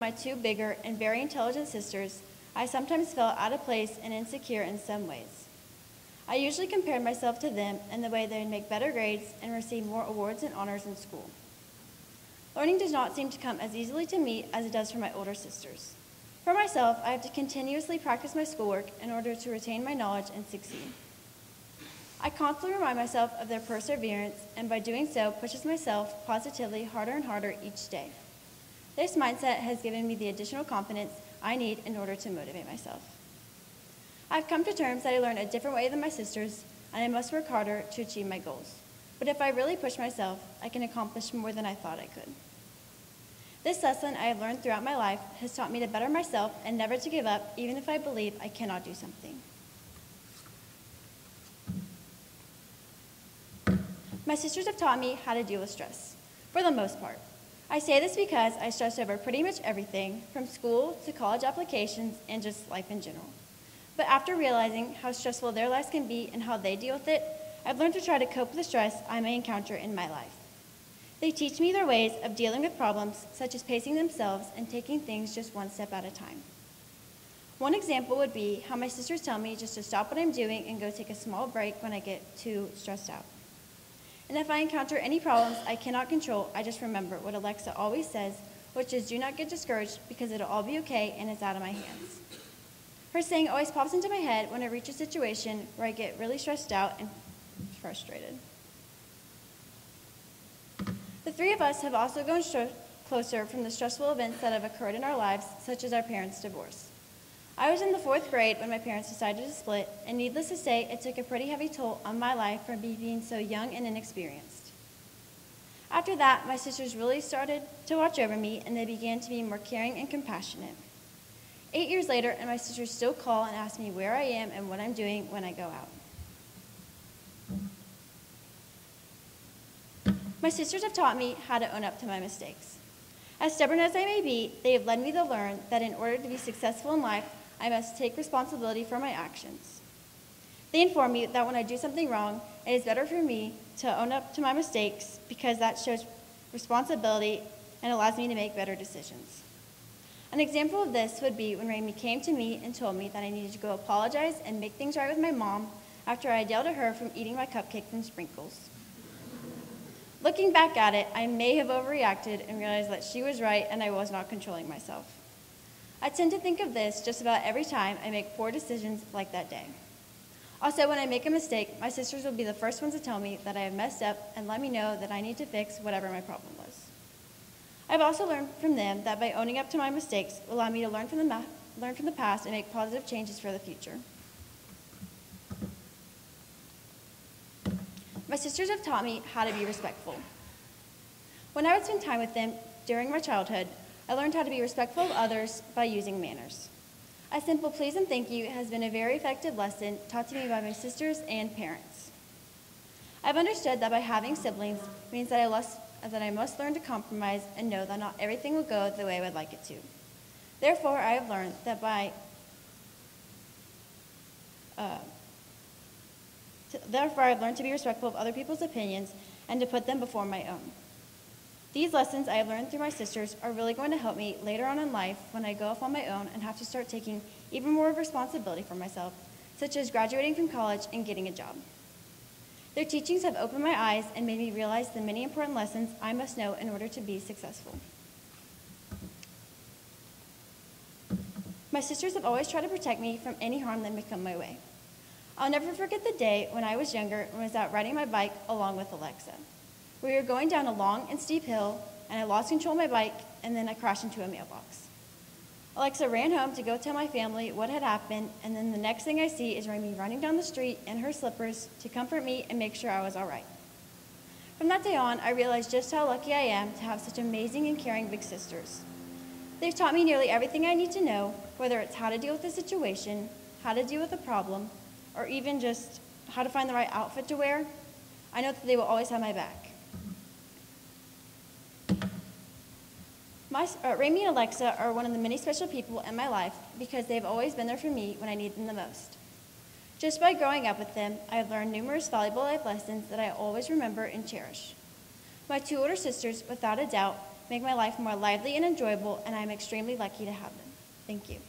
my two bigger and very intelligent sisters, I sometimes felt out of place and insecure in some ways. I usually compared myself to them in the way they would make better grades and receive more awards and honors in school. Learning does not seem to come as easily to me as it does for my older sisters. For myself, I have to continuously practice my schoolwork in order to retain my knowledge and succeed. I constantly remind myself of their perseverance, and by doing so, pushes myself positively harder and harder each day. This mindset has given me the additional confidence I need in order to motivate myself. I've come to terms that I learn a different way than my sisters, and I must work harder to achieve my goals. But if I really push myself, I can accomplish more than I thought I could. This lesson I have learned throughout my life has taught me to better myself and never to give up, even if I believe I cannot do something. My sisters have taught me how to deal with stress, for the most part. I say this because I stress over pretty much everything, from school to college applications and just life in general. But after realizing how stressful their lives can be and how they deal with it, I've learned to try to cope with the stress I may encounter in my life. They teach me their ways of dealing with problems, such as pacing themselves and taking things just one step at a time. One example would be how my sisters tell me just to stop what I'm doing and go take a small break when I get too stressed out. And if I encounter any problems I cannot control, I just remember what Alexa always says, which is do not get discouraged because it'll all be okay and it's out of my hands. Her saying always pops into my head when I reach a situation where I get really stressed out and frustrated. The three of us have also grown closer from the stressful events that have occurred in our lives, such as our parents' divorce. I was in the 4th grade when my parents decided to split, and needless to say, it took a pretty heavy toll on my life for me being so young and inexperienced. After that, my sisters really started to watch over me, and they began to be more caring and compassionate. 8 years later, and my sisters still call and ask me where I am and what I'm doing when I go out. My sisters have taught me how to own up to my mistakes. As stubborn as I may be, they have led me to learn that in order to be successful in life, I must take responsibility for my actions. They inform me that when I do something wrong, it is better for me to own up to my mistakes because that shows responsibility and allows me to make better decisions. An example of this would be when Raimi came to me and told me that I needed to go apologize and make things right with my mom after I yelled at her from eating my cupcake from Sprinkles. Looking back at it, I may have overreacted and realized that she was right and I was not controlling myself. I tend to think of this just about every time I make poor decisions like that day. Also, when I make a mistake, my sisters will be the first ones to tell me that I have messed up and let me know that I need to fix whatever my problem was. I've also learned from them that by owning up to my mistakes will allow me to learn from the past and make positive changes for the future. My sisters have taught me how to be respectful. When I would spend time with them during my childhood, I learned how to be respectful of others by using manners. A simple please and thank you has been a very effective lesson taught to me by my sisters and parents. I've understood that by having siblings means that I must learn to compromise and know that not everything will go the way I would like it to. Therefore, I have learned that I've learned to be respectful of other people's opinions and to put them before my own. These lessons I have learned through my sisters are really going to help me later on in life when I go off on my own and have to start taking even more responsibility for myself, such as graduating from college and getting a job. Their teachings have opened my eyes and made me realize the many important lessons I must know in order to be successful. My sisters have always tried to protect me from any harm that may come my way. I'll never forget the day when I was younger and was out riding my bike along with Alexa. We were going down a long and steep hill, and I lost control of my bike, and then I crashed into a mailbox. Alexa ran home to go tell my family what had happened, and then the next thing I see is Raimi running down the street in her slippers to comfort me and make sure I was all right. From that day on, I realized just how lucky I am to have such amazing and caring big sisters. They've taught me nearly everything I need to know, whether it's how to deal with a situation, how to deal with a problem, or even just how to find the right outfit to wear. I know that they will always have my back. Raimi and Alexa are one of the many special people in my life because they've always been there for me when I need them the most. Just by growing up with them, I have learned numerous valuable life lessons that I always remember and cherish. My two older sisters, without a doubt, make my life more lively and enjoyable, and I am extremely lucky to have them. Thank you.